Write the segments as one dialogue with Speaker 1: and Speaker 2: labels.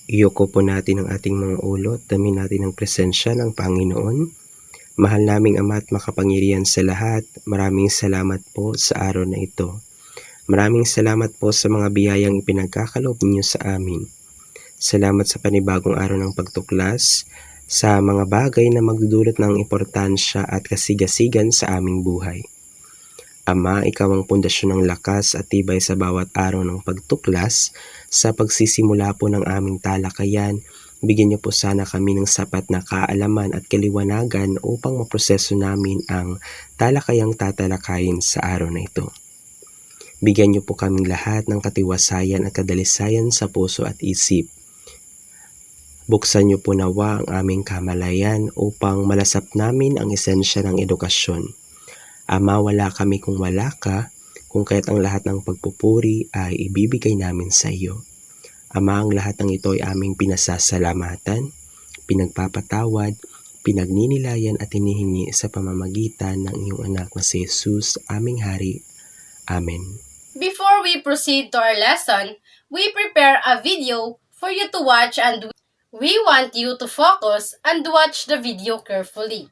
Speaker 1: Iyoko po natin ang ating mga ulo at damin natin ang presensya ng Panginoon. Mahal naming Ama at makapangyarihan sa lahat, maraming salamat po sa araw na ito. Maraming salamat po sa mga biyayang ipinagkakaloob ninyo sa amin. Salamat sa panibagong araw ng pagtuklas, sa mga bagay na magdudulot ng importansya at kasigasigan sa aming buhay. Ama, ikaw ang pundasyon ng lakas at tibay sa bawat araw ng pagtuklas. Sa pagsisimula po ng aming talakayan, bigyan niyo po sana kami ng sapat na kaalaman at kaliwanagan upang maproseso namin ang talakayang tatalakayin sa araw na ito. Bigyan niyo po kaming lahat ng katiwasayan at kadalisayan sa puso at isip. Buksan niyo po nawa ang aming kamalayan upang malasap namin ang esensya ng edukasyon. Ama, wala kami kung wala ka, kung kaya't ang lahat ng pagpupuri ay ibibigay namin sa iyo. Ama, ang lahat ng ito ay aming pinasasalamatan, pinagpapatawad, pinagninilayan at hinihingi sa pamamagitan ng iyong anak na si Jesus, aming Hari. Amen.
Speaker 2: Before we proceed to our lesson, we prepare a video for you to watch and we want you to focus and watch the video carefully.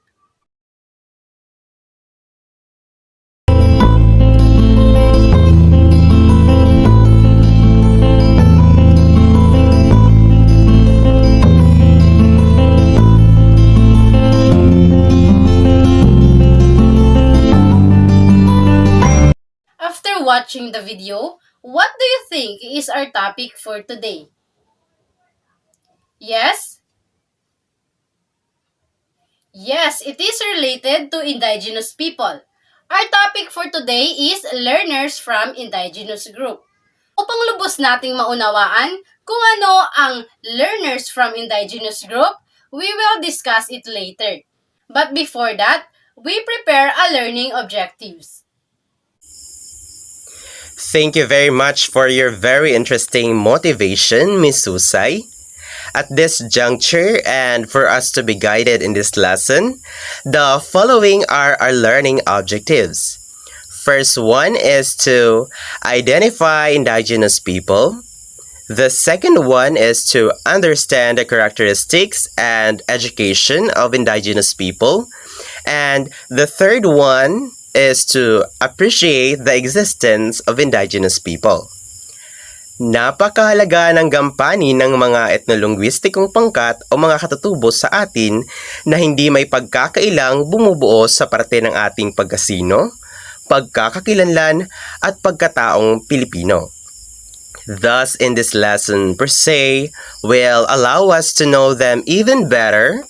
Speaker 2: After watching the video, what do you think is our topic for today? Yes? Yes, it is related to Indigenous people. Our topic for today is learners from Indigenous group. Upang lubos nating maunawaan kung ano ang learners from Indigenous group, we will discuss it later. But before that, we prepare a learning objectives.
Speaker 3: Thank you very much for your very interesting motivation, Miss Susay. At this juncture, and for us to be guided in this lesson, the following are our learning objectives. First one is to identify Indigenous people. The second one is to understand the characteristics and education of Indigenous people. And the third one is to appreciate the existence of Indigenous people. Napakahalaga ng gampanin ng mga etnolinguistikong pangkat o mga katutubo sa atin na hindi may pagkakailang bumubuo sa parte ng ating pagkasino, pagkakakilanlan at pagkataong Pilipino. Thus, in this lesson per se, will allow us to know them even better,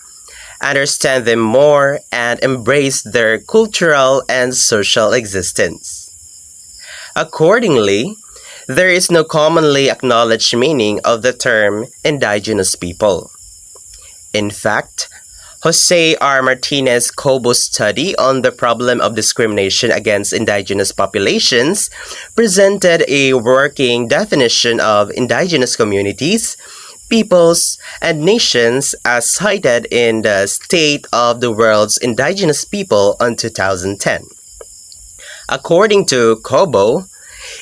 Speaker 3: understand them more, and embrace their cultural and social existence. Accordingly, there is no commonly acknowledged meaning of the term Indigenous people. In fact, Jose R. Martinez Cobo's study on the problem of discrimination against indigenous populations presented a working definition of indigenous communities, peoples, and nations as cited in the State of the World's Indigenous People on 2010. According to Cobo,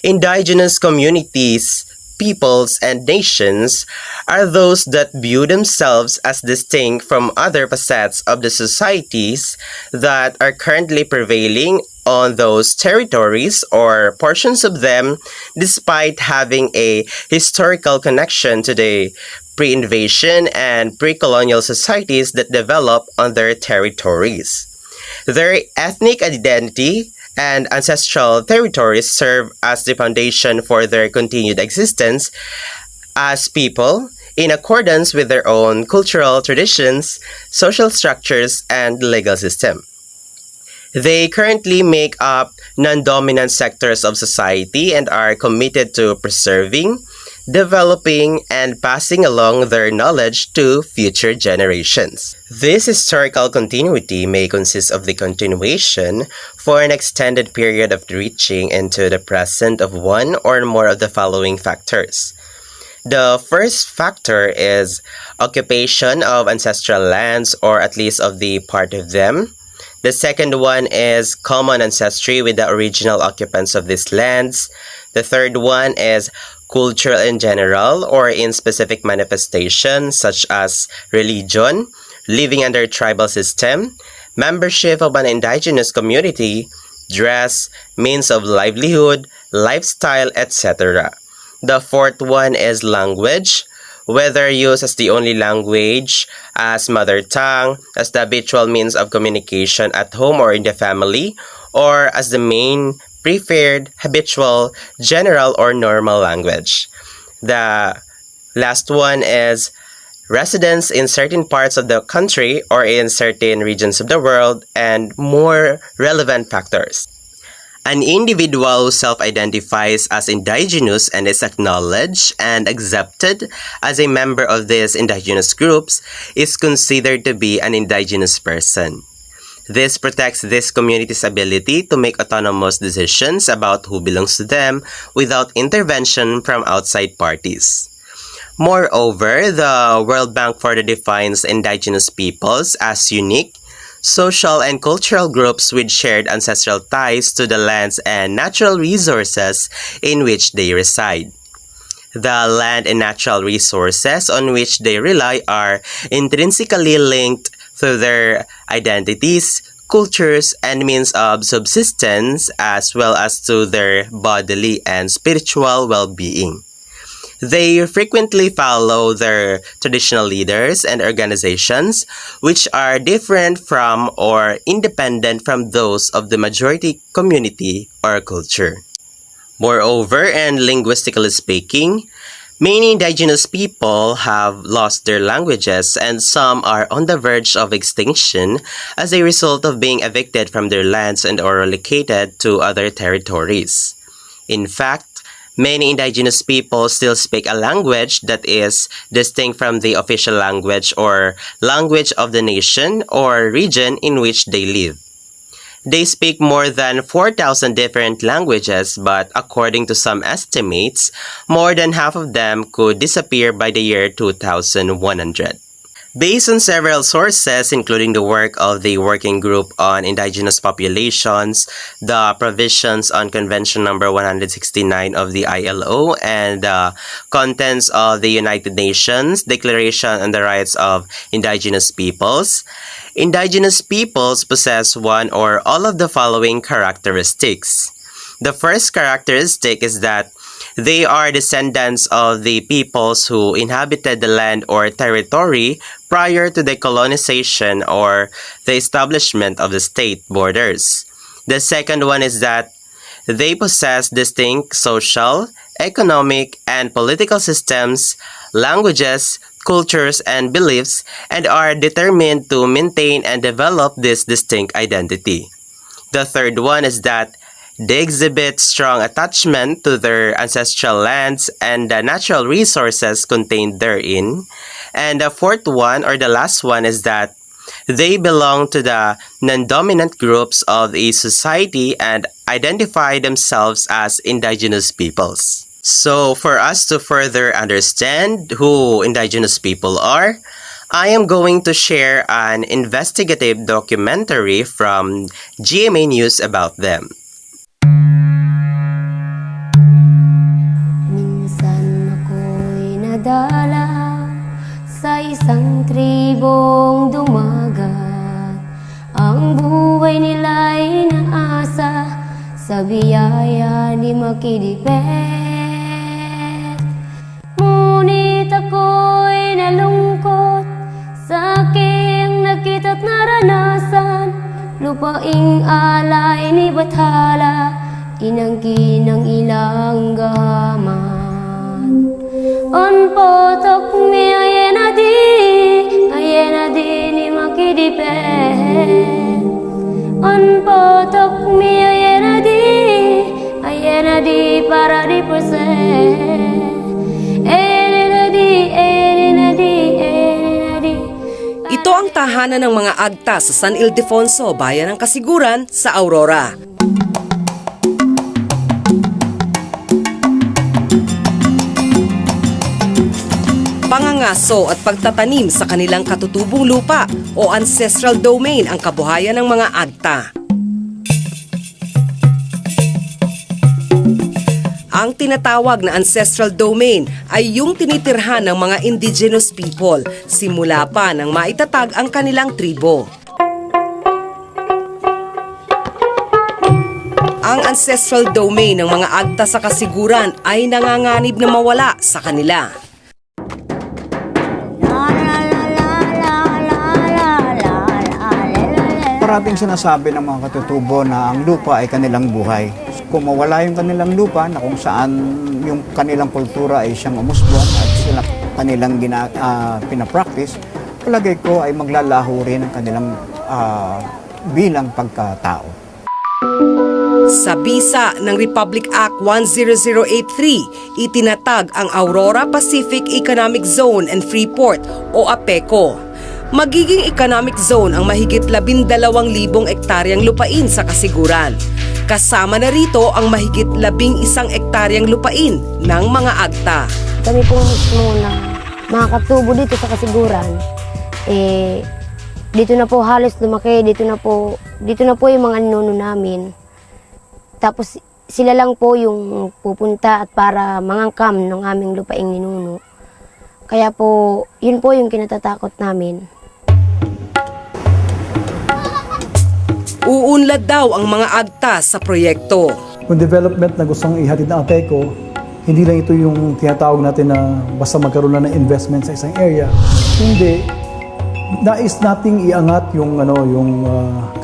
Speaker 3: indigenous communities, peoples, and nations are those that view themselves as distinct from other facets of the societies that are currently prevailing on those territories or portions of them, despite having a historical connection to the pre-invasion and pre-colonial societies that develop on their territories. Their ethnic identity and ancestral territories serve as the foundation for their continued existence as people in accordance with their own cultural traditions, social structures, and legal system. They currently make up non-dominant sectors of society and are committed to preserving, developing, and passing along their knowledge to future generations. This historical continuity may consist of the continuation for an extended period of reaching into the present of one or more of the following factors. The first factor is occupation of ancestral lands, or at least of the part of them. The second one is common ancestry with the original occupants of these lands. The third one is culture in general or in specific manifestations such as religion, living under tribal system, membership of an indigenous community, dress, means of livelihood, lifestyle, etc. The fourth one is language, whether used as the only language, as mother tongue, as the habitual means of communication at home or in the family, or as the main, preferred, habitual, general, or normal language. The last one is residence in certain parts of the country or in certain regions of the world, and more relevant factors. An individual who self-identifies as indigenous and is acknowledged and accepted as a member of these indigenous groups is considered to be an indigenous person. This protects this community's ability to make autonomous decisions about who belongs to them without intervention from outside parties. Moreover, the World Bank further defines indigenous peoples as unique, social and cultural groups with shared ancestral ties to the lands and natural resources in which they reside. The land and natural resources on which they rely are intrinsically linked to their identities, cultures, and means of subsistence, as well as to their bodily and spiritual well-being. They frequently follow their traditional leaders and organizations, which are different from or independent from those of the majority community or culture. Moreover, and linguistically speaking, many indigenous people have lost their languages and some are on the verge of extinction as a result of being evicted from their lands and or relocated to other territories. In fact, many indigenous people still speak a language that is distinct from the official language or language of the nation or region in which they live. They speak more than 4,000 different languages, but according to some estimates, more than half of them could disappear by the year 2100. Based on several sources, including the work of the Working Group on Indigenous Populations, the provisions on Convention number 169 of the ILO, and the contents of the United Nations Declaration on the Rights of Indigenous Peoples, indigenous peoples possess one or all of the following characteristics. The first characteristic is that they are descendants of the peoples who inhabited the land or territory prior to the colonization or the establishment of the state borders. The second one is that they possess distinct social, economic, and political systems, languages, cultures, and beliefs, and are determined to maintain and develop this distinct identity. The third one is that they exhibit strong attachment to their ancestral lands and the natural resources contained therein. And the fourth one, or the last one, is that they belong to the non-dominant groups of a society and identify themselves as indigenous peoples. So, for us to further understand who indigenous people are, I am going to share an investigative documentary from GMA News about them.
Speaker 4: Nadala sa isang tribong dumagat. Ang buhay nila'y naasa sa biyaya ni Makidipet. Ngunit ako'y nalungkot sa aking nakita't naranasan. Lupaing alay ni Bathala, inangkin ng ilang gahaman. On potok mi ayena di ni Makidipet. On potok mi ayena di para di persen. Ayena di.
Speaker 5: Ito ang tahanan ng mga agta sa San Ildefonso, bayan ng Kasiguran sa Aurora. Pangangaso at pagtatanim sa kanilang katutubong lupa o ancestral domain ang kabuhayan ng mga agta. Ang tinatawag na ancestral domain ay yung tinitirhan ng mga indigenous people simula pa nang maitatag ang kanilang tribo. Ang ancestral domain ng mga agta sa kasiguran ay nanganganib na mawala sa kanila.
Speaker 6: Parating sinasabi ng mga katutubo na ang lupa ay kanilang buhay. Kung mawala yung kanilang lupa na kung saan yung kanilang kultura ay siyang umusbong at sila kanilang pinapractice, palagay ko ay maglalaho rin ang kanilang bilang pagkatao.
Speaker 5: Sa bisa ng Republic Act 10083, itinatag ang Aurora Pacific Economic Zone and Freeport o APECO. Magiging economic zone ang mahigit 12,000 ektaryang lupain sa kasiguran. Kasama na rito ang mahigit 11 ektaryang lupain ng mga agta.
Speaker 4: Kami po mismo na mga katubo dito sa kasiguran, dito na po halos lumaki, dito na po yung mga ninuno namin. Tapos sila lang po yung pupunta at para mangangkam ng aming lupaing ninuno. Kaya po, yun po yung kinatatakot namin.
Speaker 5: Uunlad daw ang mga agta sa proyekto.
Speaker 7: Yung development na gustong ihatid ng APECO, hindi lang ito yung tinatawag natin na basta magkaroon lang ng investment sa isang area. Hindi. Nais nating iangat yung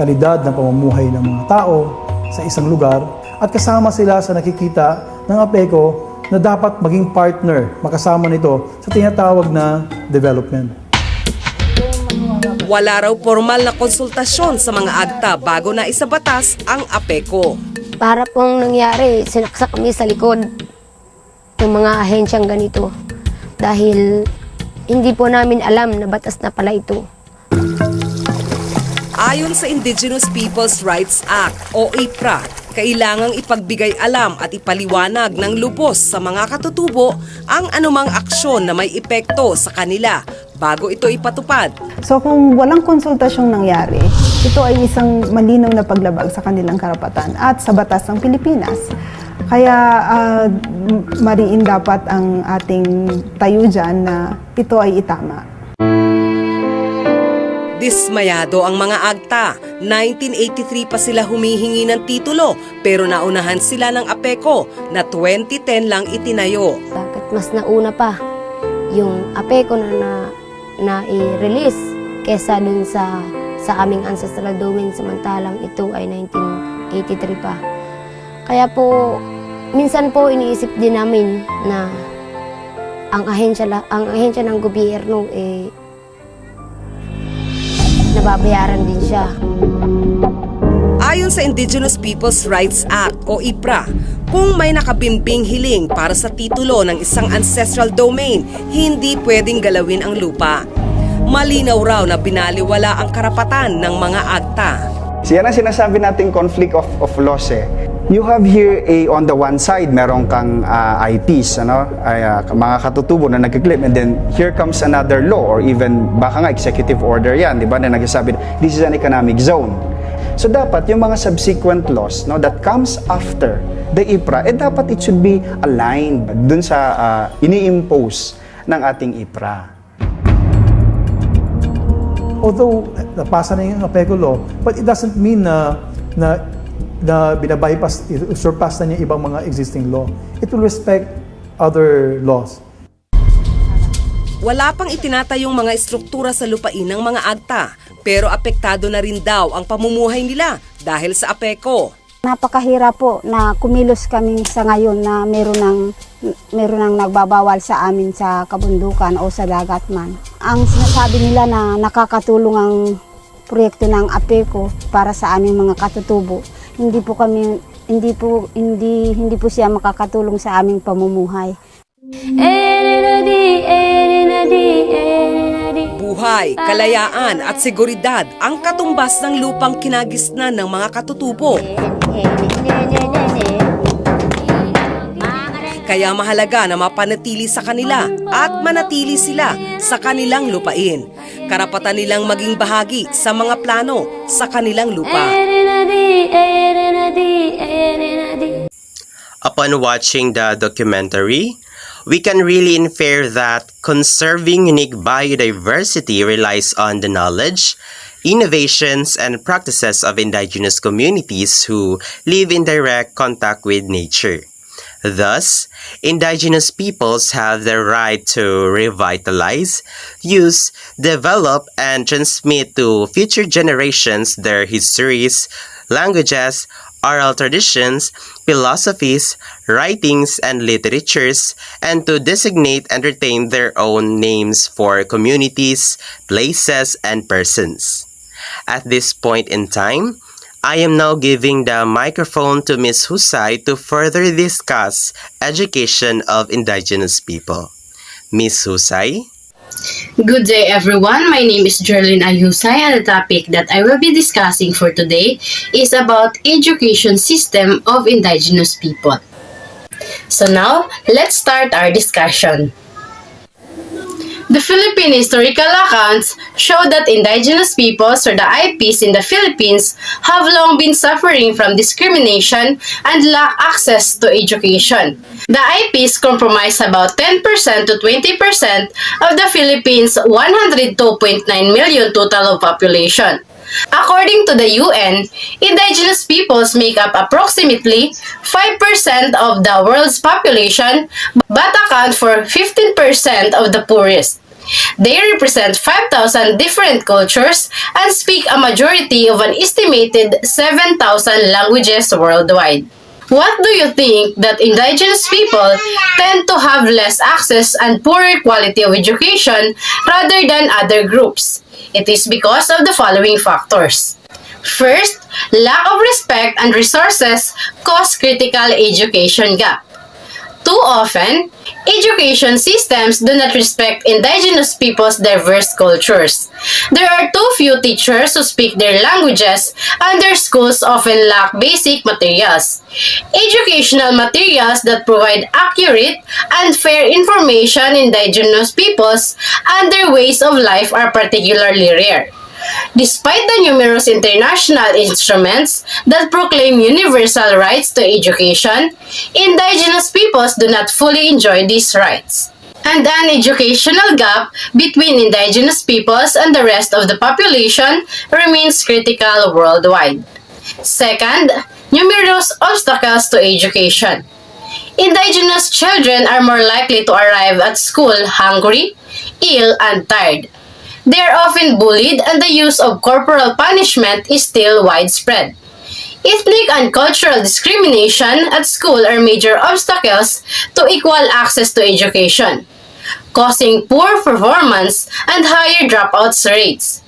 Speaker 7: kalidad ng pamumuhay ng mga tao sa isang lugar at kasama sila sa nakikita ng APECO na dapat maging partner, makasama nito sa tinatawag na development.
Speaker 5: Wala raw formal na konsultasyon sa mga agta bago na isabatas ang APECO.
Speaker 4: Para pong nangyari, sinaksak kami sa likod ng mga ahensyang ganito. Dahil hindi po namin alam na batas na pala ito.
Speaker 5: Ayon sa Indigenous Peoples' Rights Act o IPRA, kailangang ipagbigay alam at ipaliwanag ng lubos sa mga katutubo ang anumang aksyon na may epekto sa kanila bago ito ipatupad.
Speaker 8: So kung walang konsultasyong nangyari, ito ay isang malinaw na paglabag sa kanilang karapatan at sa batas ng Pilipinas. Kaya mariin dapat ang ating tayo dyan na ito ay itama.
Speaker 5: Dismayado ang mga agta. 1983 pa sila humihingi ng titulo pero naunahan sila ng APECO na 2010 lang itinayo.
Speaker 4: Bakit mas nauna pa yung APECO na i-release kesa dun sa aming ancestral domain samantalang ito ay 1983 pa. Kaya po, minsan po iniisip din namin na ang ahensya ng gobyerno nababayaran din siya.
Speaker 5: Ayon sa Indigenous Peoples' Rights Act o IPRA, kung may nakabimbing hiling para sa titulo ng isang ancestral domain, hindi pwedeng galawin ang lupa. Malinaw raw na binaliwala ang karapatan ng mga agta.
Speaker 6: Yan ang sinasabi nating conflict of laws eh. You have here on the one side, meron kang IPs, mga katutubo na nagkiklaim, and then here comes another law or even baka nga executive order yan, di ba, na nagsasabi this is an economic zone. So dapat yung mga subsequent laws that comes after the IPRA, dapat it should be aligned dun sa ini-impose ng ating IPRA.
Speaker 7: Although napasa na yung APECO law, but it doesn't mean na binabypass, surpass na niya ibang mga existing law. It will respect other laws.
Speaker 5: Wala pang itinatayong mga estruktura sa lupain ng mga agta, pero apektado na rin daw ang pamumuhay nila dahil sa APECO.
Speaker 9: Napakahirap po na kumilos kami sa ngayon na meron ng nagbabawal sa amin sa kabundukan o sa dagat man. Ang sinasabi nila na nakakatulong ang proyekto ng APECO para sa aming mga katutubo, hindi po siya makakatulong sa aming pamumuhay.
Speaker 5: Buhay, kalayaan at seguridad ang katumbas ng lupang kinagisnan ng mga katutubo. Kaya mahalaga na mapanatili sa kanila at manatili sila sa kanilang lupain. Karapatan nilang maging bahagi sa mga plano sa kanilang lupa.
Speaker 3: Upon watching the documentary, we can really infer that conserving unique biodiversity relies on the knowledge, innovations, and practices of indigenous communities who live in direct contact with nature. Thus, indigenous peoples have the right to revitalize, use, develop, and transmit to future generations their histories, languages, oral traditions, philosophies, writings, and literatures, and to designate and retain their own names for communities, places, and persons. At this point in time, I am now giving the microphone to Ms. Husay to further discuss education of indigenous people. Ms. Husay?
Speaker 2: Good day everyone, my name is Jerlyn Ayusay and the topic that I will be discussing for today is about education system of indigenous people. So now, let's start our discussion. The Philippine historical accounts show that indigenous peoples or the IPs in the Philippines have long been suffering from discrimination and lack access to education. The IPs comprise about 10% to 20% of the Philippines' 102.9 million total population. According to the UN, indigenous peoples make up approximately 5% of the world's population but account for 15% of the poorest. They represent 5,000 different cultures and speak a majority of an estimated 7,000 languages worldwide. What do you think that indigenous people tend to have less access and poorer quality of education rather than other groups? It is because of the following factors. First, lack of respect and resources cause critical education gap. Too often, education systems do not respect indigenous people's diverse cultures. There are too few teachers who speak their languages, and their schools often lack basic materials. Educational materials that provide accurate and fair information in indigenous peoples and their ways of life are particularly rare. Despite the numerous international instruments that proclaim universal rights to education, indigenous peoples do not fully enjoy these rights. And an educational gap between indigenous peoples and the rest of the population remains critical worldwide. Second, numerous obstacles to education. Indigenous children are more likely to arrive at school hungry, ill, and tired. They are often bullied and the use of corporal punishment is still widespread. Ethnic and cultural discrimination at school are major obstacles to equal access to education, causing poor performance and higher dropouts rates.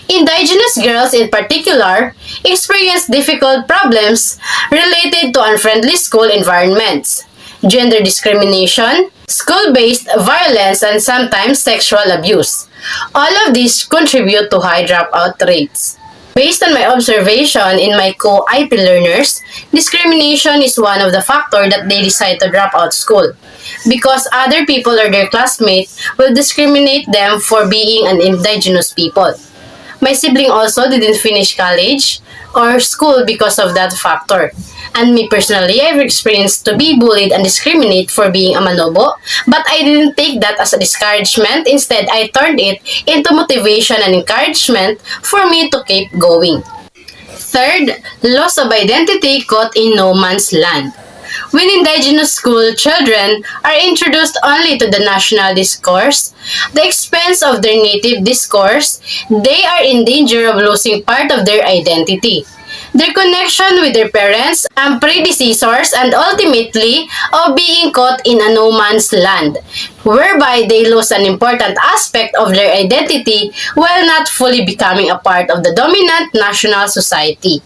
Speaker 2: Indigenous girls in particular experience difficult problems related to unfriendly school environments, gender discrimination, school-based violence, and sometimes sexual abuse. All of these contribute to high dropout rates. Based on my observation in my co-IP learners, discrimination is one of the factors that they decide to drop out school because other people or their classmates will discriminate them for being an indigenous people. My sibling also didn't finish college or school because of that factor. And me personally, I've experienced to be bullied and discriminated for being a manobo, but I didn't take that as a discouragement. Instead, I turned it into motivation and encouragement for me to keep going. Third, loss of identity caught in no man's land. When indigenous school children are introduced only to the national discourse, the expense of their native discourse, they are in danger of losing part of their identity, their connection with their parents and predecessors, and ultimately of being caught in a no man's land, whereby they lose an important aspect of their identity while not fully becoming a part of the dominant national society.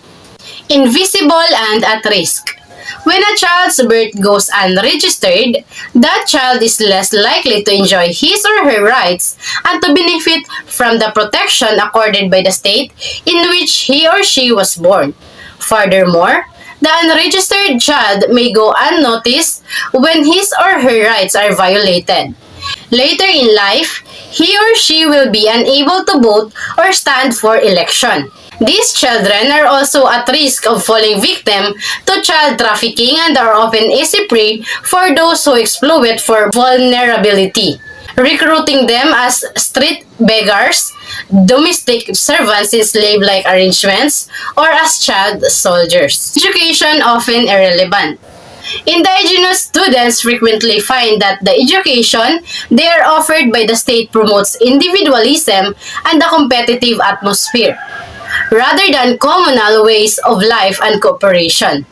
Speaker 2: Invisible and at risk. When a child's birth goes unregistered, that child is less likely to enjoy his or her rights and to benefit from the protection accorded by the state in which he or she was born. Furthermore, the unregistered child may go unnoticed when his or her rights are violated. Later in life, he or she will be unable to vote or stand for election. These children are also at risk of falling victim to child trafficking and are often easy prey for those who exploit for vulnerability, recruiting them as street beggars, domestic servants in slave-like arrangements, or as child soldiers. Education often irrelevant. Indigenous students frequently find that the education they are offered by the state promotes individualism and a competitive atmosphere, rather than communal ways of life and cooperation.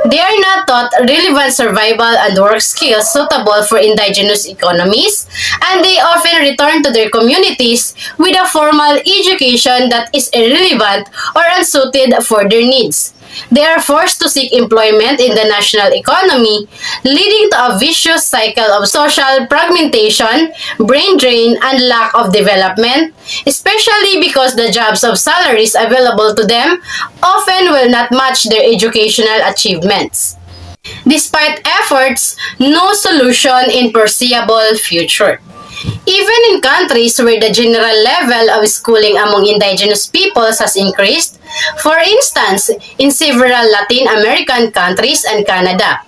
Speaker 2: They are not taught relevant survival and work skills suitable for indigenous economies, and they often return to their communities with a formal education that is irrelevant or unsuited for their needs. They are forced to seek employment in the national economy, leading to a vicious cycle of social fragmentation, brain drain, and lack of development, especially because the jobs of salaries available to them often will not match their educational achievements. Despite efforts, no solution in foreseeable future. Even in countries where the general level of schooling among indigenous peoples has increased, for instance, in several Latin American countries and Canada,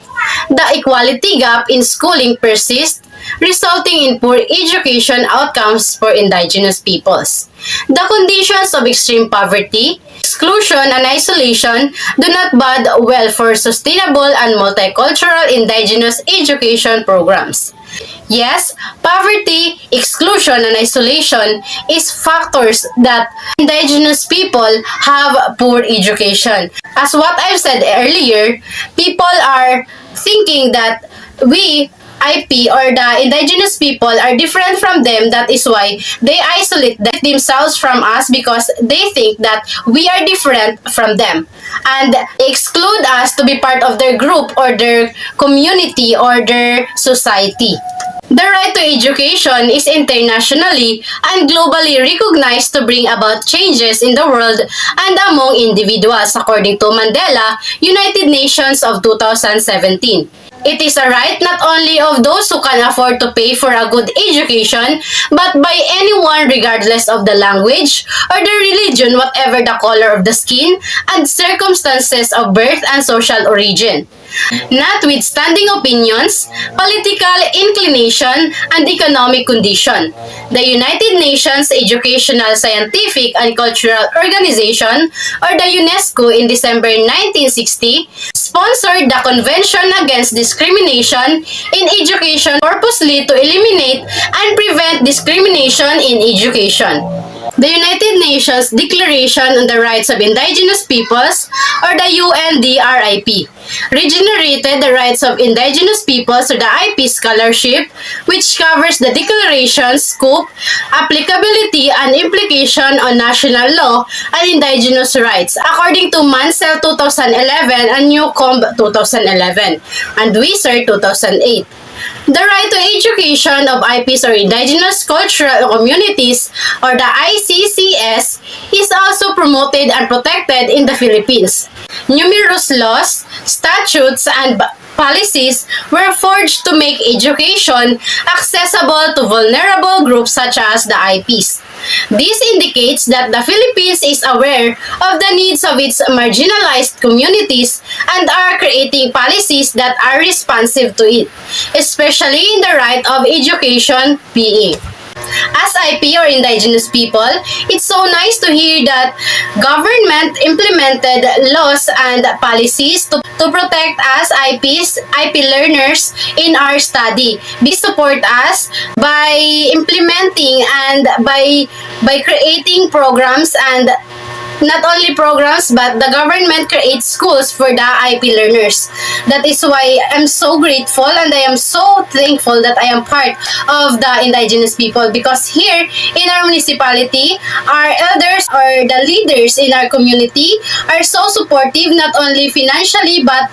Speaker 2: the equality gap in schooling persists, resulting in poor education outcomes for indigenous peoples. The conditions of extreme poverty, exclusion, and isolation do not bode well for sustainable and multicultural indigenous education programs. Yes, poverty, exclusion, and isolation is factors that indigenous people have poor education. As what I've said earlier, people are thinking that we IP or the indigenous people are different from them. That is why they isolate themselves from us, because they think that we are different from them and exclude us to be part of their group or their community or their society. The right to education is internationally and globally recognized to bring about changes in the world and among individuals, according to Mandela, United Nations of 2017. It is a right not only of those who can afford to pay for a good education, but by anyone regardless of the language or the religion, whatever the color of the skin and circumstances of birth and social origin. Notwithstanding opinions, political inclination, and economic condition, the United Nations Educational, Scientific, and Cultural Organization, or the UNESCO, in December 1960, sponsored the Convention Against Discrimination in Education purposely to eliminate and prevent discrimination in education. The United Nations Declaration on the Rights of Indigenous Peoples, or the UNDRIP, regenerated the rights of indigenous peoples, or the IP scholarship, which covers the declaration's scope, applicability, and implication on national law and indigenous rights, according to Mansell 2011 and Newcomb 2011, and Weiser 2008. The right to education of IPs, or Indigenous Cultural Communities, or the ICCS, is also promoted and protected in the Philippines. Numerous laws, statutes, and policies were forged to make education accessible to vulnerable groups such as the IPs. This indicates that the Philippines is aware of the needs of its marginalized communities and are creating policies that are responsive to it, especially in the right of education PE. As IP, or indigenous people, it's so nice to hear that government implemented laws and policies to protect us IP learners in our study. They support us by implementing and by creating programs, and not only programs, but the government creates schools for the IP learners. That is why I'm so grateful and I am so thankful that I am part of the indigenous people, because here in our municipality, our elders or the leaders in our community are so supportive, not only financially but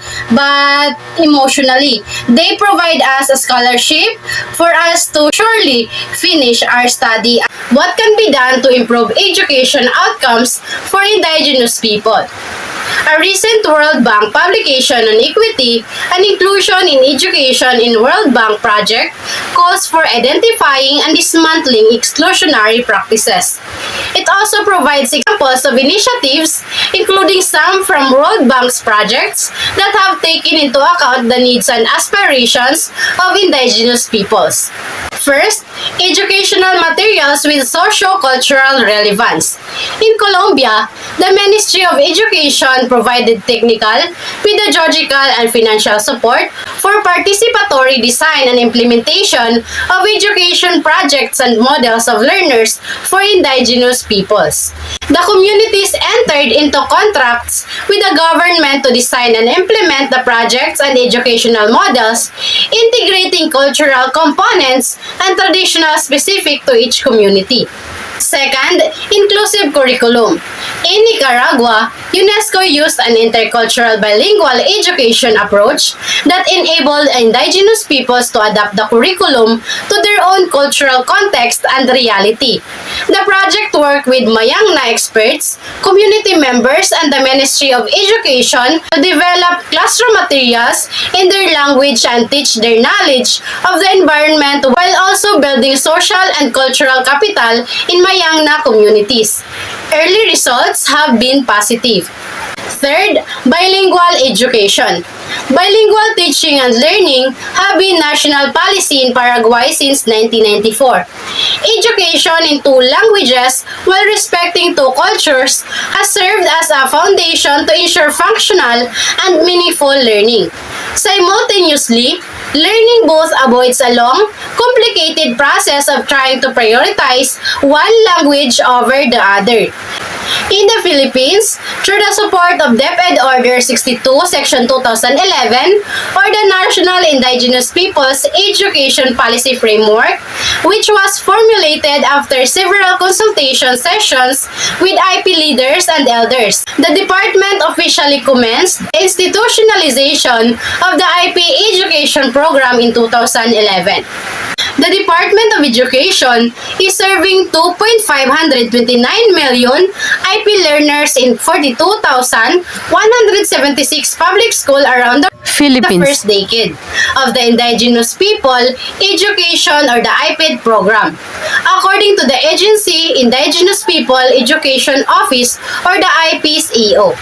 Speaker 2: emotionally. They provide us a scholarship for us to surely finish our study. What can be done to improve education outcomes for indigenous people? A recent World Bank publication on equity and inclusion in education in World Bank project calls for identifying and dismantling exclusionary practices. It also provides examples of initiatives, including some from World Bank's projects that have taken into account the needs and aspirations of indigenous peoples. First, educational materials with socio-cultural relevance. In Colombia, the Ministry of Education provided technical, pedagogical, and financial support for participatory design and implementation of education projects and models of learners for indigenous peoples. The communities entered into contracts with the government to design and implement the projects and educational models, integrating cultural components and traditional specific to each community. Second, inclusive curriculum. In Nicaragua, UNESCO used an intercultural bilingual education approach that enabled indigenous peoples to adapt the curriculum to their own cultural context and reality. The project worked with Mayangna experts, community members, and the Ministry of Education to develop classroom materials in their language and teach their knowledge of the environment while also building social and cultural capital in Mayangna communities. Early results have been positive. Third, bilingual education. Bilingual teaching and learning have been national policy in Paraguay since 1994. Education in two languages while respecting two cultures has served as a foundation to ensure functional and meaningful learning. Simultaneously, learning both avoids a long, complicated process of trying to prioritize one language over the other. In the Philippines, through the support of DepEd Order 62, Section 2011, or the National Indigenous Peoples Education Policy Framework, which was formulated after several consultation sessions with IP leaders and elders, the department officially commenced the institutionalization of the IP education program in 2011. The Department of Education is serving 2.529 million IP learners in 42,176 public schools around the first decade of the Indigenous People Education or the IPED program. According to the agency Indigenous People Education Office or the IPES-EO.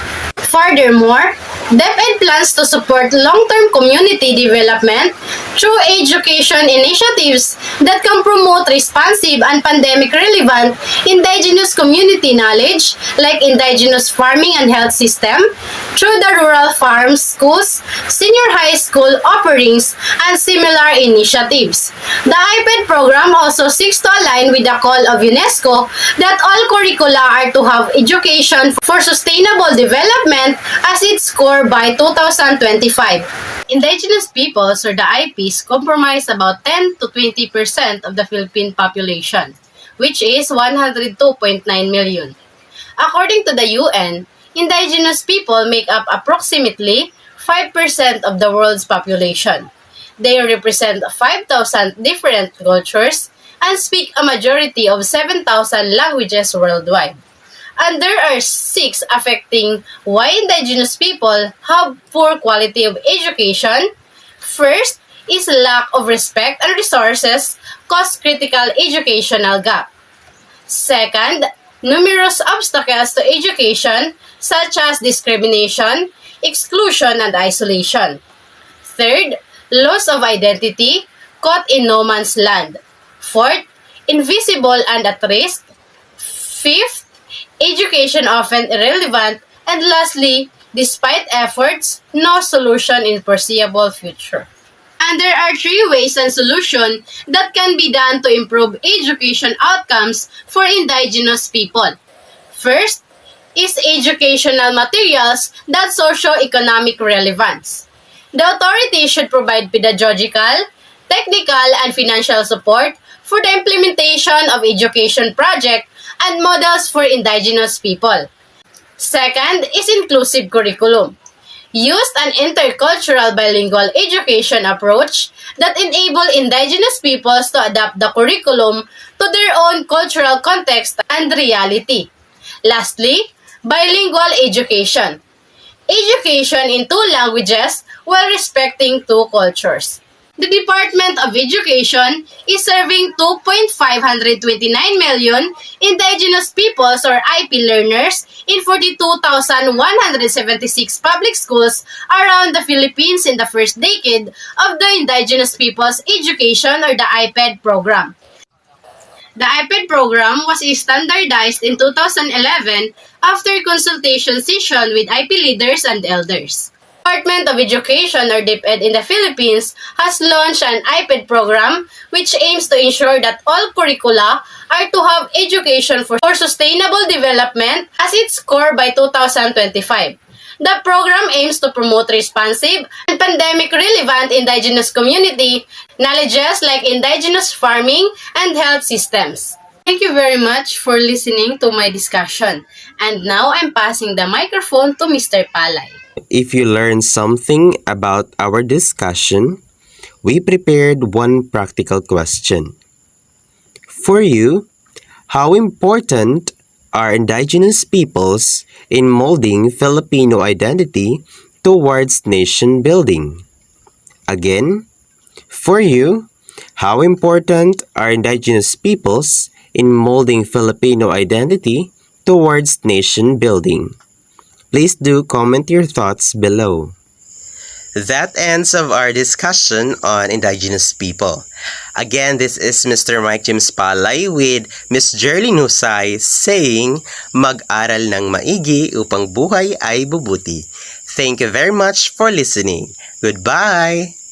Speaker 2: Furthermore, DepEd plans to support long-term community development through education initiatives that can promote responsive and pandemic-relevant indigenous community knowledge like indigenous farming and health system through the rural farms, schools, senior high school offerings, and similar initiatives. The IPED program also seeks to align with the call of UNESCO that all curricula are to have education for sustainable development as its core by 2025. Indigenous peoples or the IPs comprise about 10 to 20% of the Philippine population, which is 102.9 million. According to the UN, indigenous people make up approximately 5% of the world's population. They represent 5,000 different cultures and speak a majority of 7,000 languages worldwide. And there are 6 affecting why indigenous people have poor quality of education. First is lack of respect and resources cause critical educational gap. Second, numerous obstacles to education such as discrimination, exclusion, and isolation. Third, loss of identity, caught in no man's land. Fourth, invisible and at risk. Fifth, education often irrelevant. And lastly, despite efforts, no solution in foreseeable future. And there are 3 ways and solutions that can be done to improve education outcomes for indigenous people. First is educational materials that socio-economic relevance. The authority should provide pedagogical, technical, and financial support for the implementation of education projects and models for indigenous people. Second is inclusive curriculum. Used an intercultural bilingual education approach that enable indigenous peoples to adapt the curriculum to their own cultural context and reality. Lastly, bilingual education. Education in 2 languages while respecting 2 cultures. The Department of Education is serving 2.529 million Indigenous peoples or IP learners in 42,176 public schools around the Philippines in the first decade of the Indigenous Peoples Education or the IPED program. The IPED program was standardized in 2011 after consultation session with IP leaders and elders. Department of Education or DepEd in the Philippines has launched an IPED program which aims to ensure that all curricula are to have education for sustainable development as its core by 2025. The program aims to promote responsive and pandemic-relevant indigenous community knowledges like indigenous farming and health systems. Thank you very much for listening to my discussion. And now I'm passing the microphone to Mr. Palay.
Speaker 3: If you learned something about our discussion, we prepared one practical question. For you, how important are indigenous peoples in molding Filipino identity towards nation building? Again, for you, how important are indigenous peoples in molding Filipino identity towards nation building? Please do comment your thoughts below. That ends of our discussion on indigenous people. Again, this is Mr. Mike James Palay with Miss Jerlyn Husay saying, mag-aral ng maigi upang buhay ay bubuti. Thank you very much for listening. Goodbye!